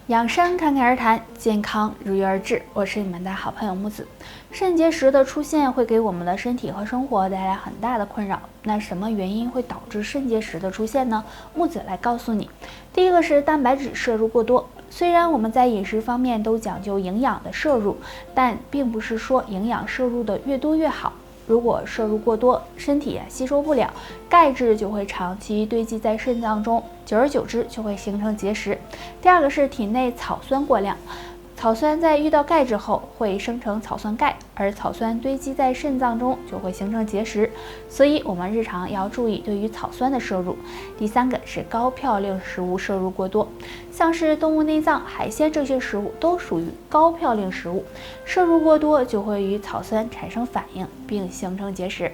养生侃侃而谈，健康如约而至。我是你们的好朋友木子。肾结石的出现会给我们的身体和生活带来很大的困扰。那什么原因会导致肾结石的出现呢？木子来告诉你。第一个是蛋白质摄入过多。虽然我们在饮食方面都讲究营养的摄入，但并不是说营养摄入的越多越好。如果摄入过多，身体吸收不了，钙质就会长期堆积在肾脏中，久而久之就会形成结石。第二个是体内草酸过量，草酸在遇到钙质后会生成草酸钙，而草酸堆积在肾脏中就会形成结石，所以我们日常要注意对于草酸的摄入。第三个是高嘌呤食物摄入过多，像是动物内脏、海鲜这些食物都属于高嘌呤食物，摄入过多就会与草酸产生反应，并形成结石。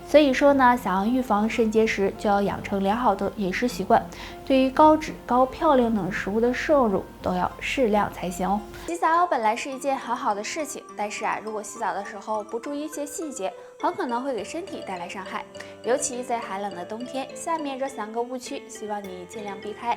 所以说呢，想要预防肾结石，就要养成良好的饮食习惯，对于高脂、高嘌呤等食物的摄入都要适量才行哦。洗澡本来是一件很好的事情，但是如果洗澡的时候不注意一些细节，很可能会给身体带来伤害。尤其在寒冷的冬天，下面这3个误区，希望你尽量避开。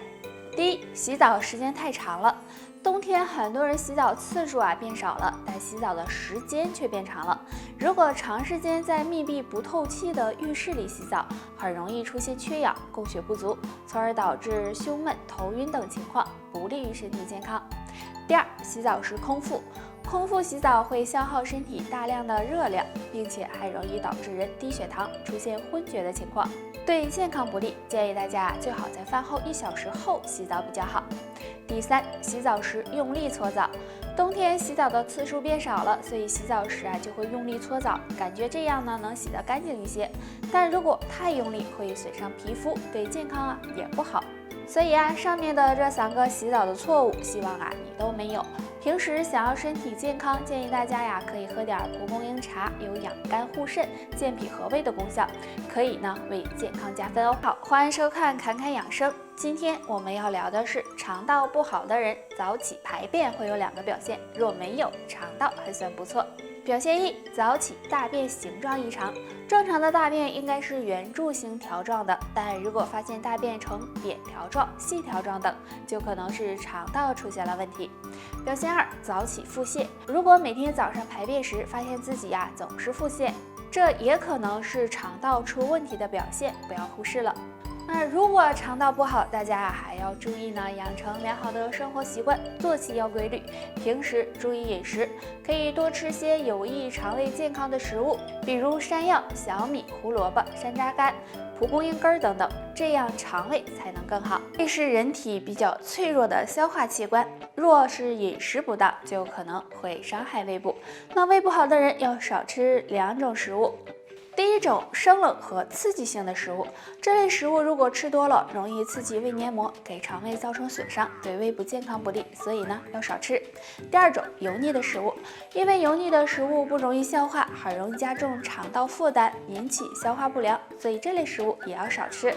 第一，洗澡时间太长了。冬天很多人洗澡次数变少了，但洗澡的时间却变长了。如果长时间在密闭不透气的浴室里洗澡，很容易出现缺氧、供血不足，从而导致胸闷、头晕等情况，不利于身体健康。第二，洗澡时空腹。空腹洗澡会消耗身体大量的热量，并且还容易导致人低血糖，出现昏厥的情况，对健康不利。建议大家最好在饭后1小时后洗澡比较好。第三，洗澡时用力搓澡。冬天洗澡的次数变少了，所以洗澡时就会用力搓澡，感觉这样呢能洗得干净一些。但如果太用力，会损伤皮肤，对健康也不好。所以上面的这3个洗澡的错误，希望你都没有。平时想要身体健康，建议大家可以喝点蒲公英茶，有养肝护肾、健脾和胃的功效，可以呢为健康加分哦。好，欢迎收看侃侃养生。今天我们要聊的是肠道不好的人早起排便会有2个表现，若没有，肠道还算不错。表现1，早起大便形状异常。正常的大便应该是圆柱形条状的，但如果发现大便呈扁条状、细条状等，就可能是肠道出现了问题。表现2，早起腹泻。如果每天早上排便时发现自己总是腹泻，这也可能是肠道出问题的表现，不要忽视了。那如果肠道不好，大家还要注意呢，养成良好的生活习惯，作息要规律，平时注意饮食，可以多吃些有益肠胃健康的食物，比如山药、小米、胡萝卜、山楂干、蒲公英根等等，这样肠胃才能更好。这是人体比较脆弱的消化器官，若是饮食不当，就可能会伤害胃部。那胃不好的人要少吃2种食物。第一种，生冷和刺激性的食物，这类食物如果吃多了，容易刺激胃黏膜，给肠胃造成损伤，对胃部健康不利，所以呢要少吃。第二种，油腻的食物，因为油腻的食物不容易消化，很容易加重肠道负担，引起消化不良，所以这类食物也要少吃。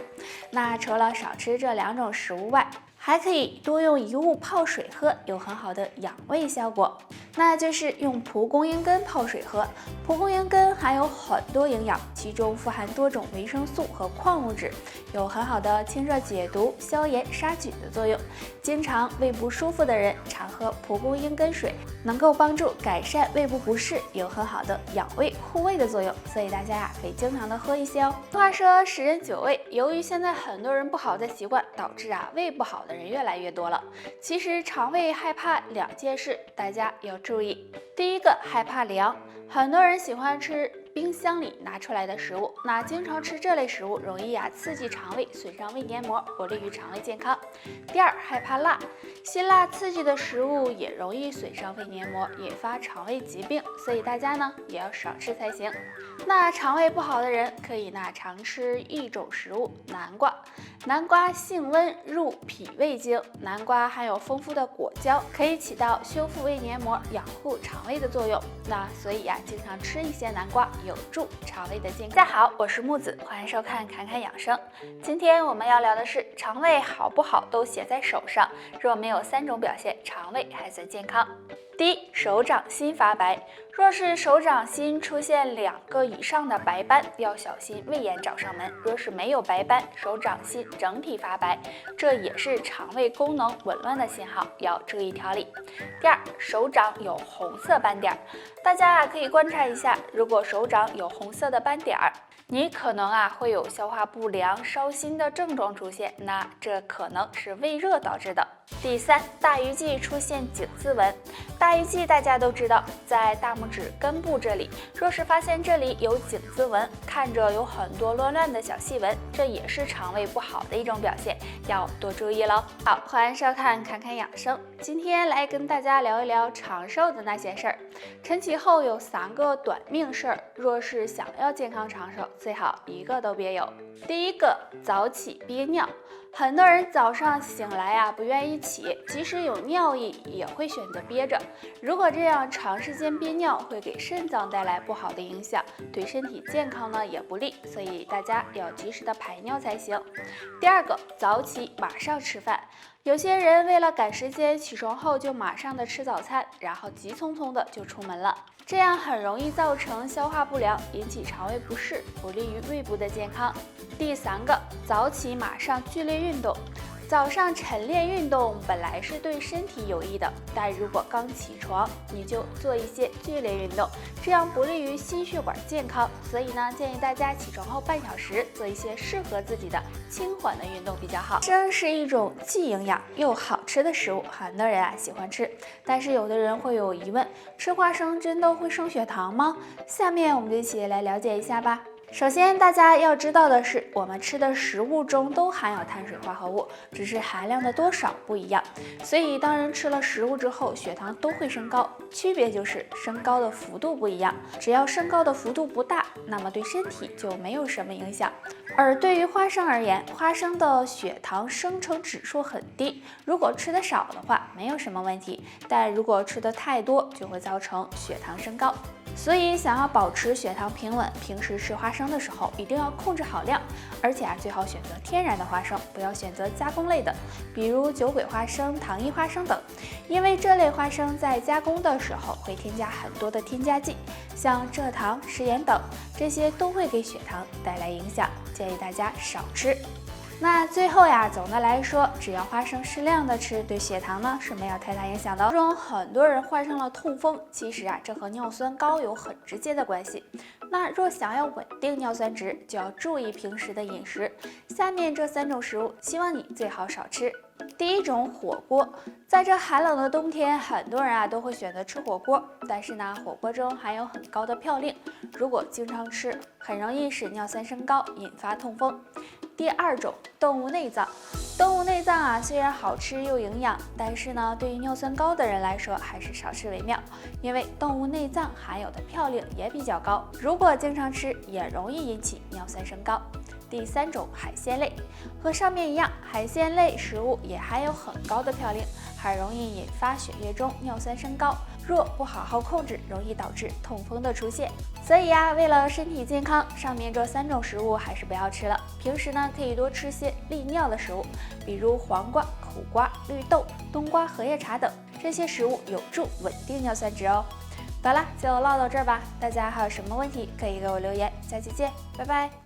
那除了少吃这2种食物外，还可以多用一物泡水喝，有很好的养胃效果，那就是用蒲公英根泡水喝。蒲公英根含有很多营养，其中富含多种维生素和矿物质，有很好的清热解毒、消炎杀菌的作用。经常胃不舒服的人常喝蒲公英根水，能够帮助改善胃部不适，有很好的养胃护胃的作用，所以大家可以经常的喝一些哦。话说10人9胃，由于现在很多人不好的习惯，导致胃不好的人越来越多了。其实肠胃害怕2件事，大家要注意。第一个，害怕凉，很多人喜欢吃冰箱里拿出来的食物，那经常吃这类食物容易刺激肠胃，损伤胃黏膜，不利于肠胃健康。第二，害怕辣，辛辣刺激的食物也容易损伤胃黏膜，引发肠胃疾病，所以大家呢也要少吃才行。那肠胃不好的人可以常吃一种食物，南瓜。南瓜性温，入脾胃经，南瓜含有丰富的果胶，可以起到修复胃黏膜、养护肠胃的作用。那所以经常吃一些南瓜，有助肠胃的健康。大家好，我是木子，欢迎收看侃侃养生。今天我们要聊的是肠胃好不好都写在手上，若没有3种表现，肠胃还算健康。第一，手掌心发白，若是手掌心出现2个以上的白斑，要小心胃炎找上门；若是没有白斑，手掌心整体发白，这也是肠胃功能紊乱的信号，要注意调理。第二，手掌有红色斑点，大家可以观察一下，如果手掌有红色的斑点，你可能会有消化不良、烧心的症状出现，那这可能是胃热导致的。第三，大鱼际出现井字纹，大鱼际大家都知道，在大拇指根部这里，若是发现这里有井字纹，看着有很多乱的小细纹，这也是肠胃不好的一种表现，要多注意喽。好，欢迎收看侃侃养生，今天来跟大家聊一聊长寿的那些事儿。晨起后有3个短命事儿，若是想要健康长寿，最好一个都别有。第一个，早起憋尿。很多人早上醒来不愿意起，即使有尿意也会选择憋着。如果这样长时间憋尿，会给肾脏带来不好的影响，对身体健康呢也不利，所以大家要及时的排尿才行。第二个，早起马上吃饭。有些人为了赶时间，起床后就马上的吃早餐，然后急匆匆的就出门了，这样很容易造成消化不良，引起肠胃不适，不利于胃部的健康。第3个，早起马上剧烈运动。早上晨练运动本来是对身体有益的，但如果刚起床你就做一些剧烈运动，这样不利于心血管健康。所以呢，建议大家起床后半小时做一些适合自己的轻缓的运动比较好。花生是一种既营养又好吃的食物，很多人喜欢吃，但是有的人会有疑问，吃花生真的会升血糖吗？下面我们就一起来了解一下吧。首先，大家要知道的是，我们吃的食物中都含有碳水化合物，只是含量的多少不一样。所以，当人吃了食物之后，血糖都会升高，区别就是升高的幅度不一样。只要升高的幅度不大，那么对身体就没有什么影响。而对于花生而言，花生的血糖生成指数很低，如果吃的少的话，没有什么问题；但如果吃的太多，就会造成血糖升高。所以想要保持血糖平稳，平时吃花生的时候一定要控制好量，而且最好选择天然的花生，不要选择加工类的，比如酒鬼花生、糖衣花生等，因为这类花生在加工的时候会添加很多的添加剂，像蔗糖、食盐等，这些都会给血糖带来影响，建议大家少吃。那最后总的来说，只要花生适量的吃，对血糖呢是没有太大影响的。中很多人患上了痛风，其实这和尿酸高有很直接的关系。那若想要稳定尿酸值，就要注意平时的饮食。下面这3种食物，希望你最好少吃。第一种，火锅。在这寒冷的冬天，很多人都会选择吃火锅，但是呢，火锅中含有很高的嘌呤，如果经常吃，很容易使尿酸升高，引发痛风。第2种，动物内脏。动物内脏虽然好吃又营养，但是呢，对于尿酸高的人来说，还是少吃为妙，因为动物内脏含有的嘌呤也比较高，如果经常吃，也容易引起尿酸升高。第3种，海鲜类。和上面一样，海鲜类食物也含有很高的嘌呤，很容易引发血液中尿酸升高，若不好好控制，容易导致痛风的出现。所以为了身体健康，上面这3种食物还是不要吃了。平时呢，可以多吃些利尿的食物，比如黄瓜、苦瓜、绿豆、冬瓜、荷叶茶等，这些食物有助稳定尿酸值哦。好了，就唠到这儿吧，大家还有什么问题可以给我留言，下期见，拜拜。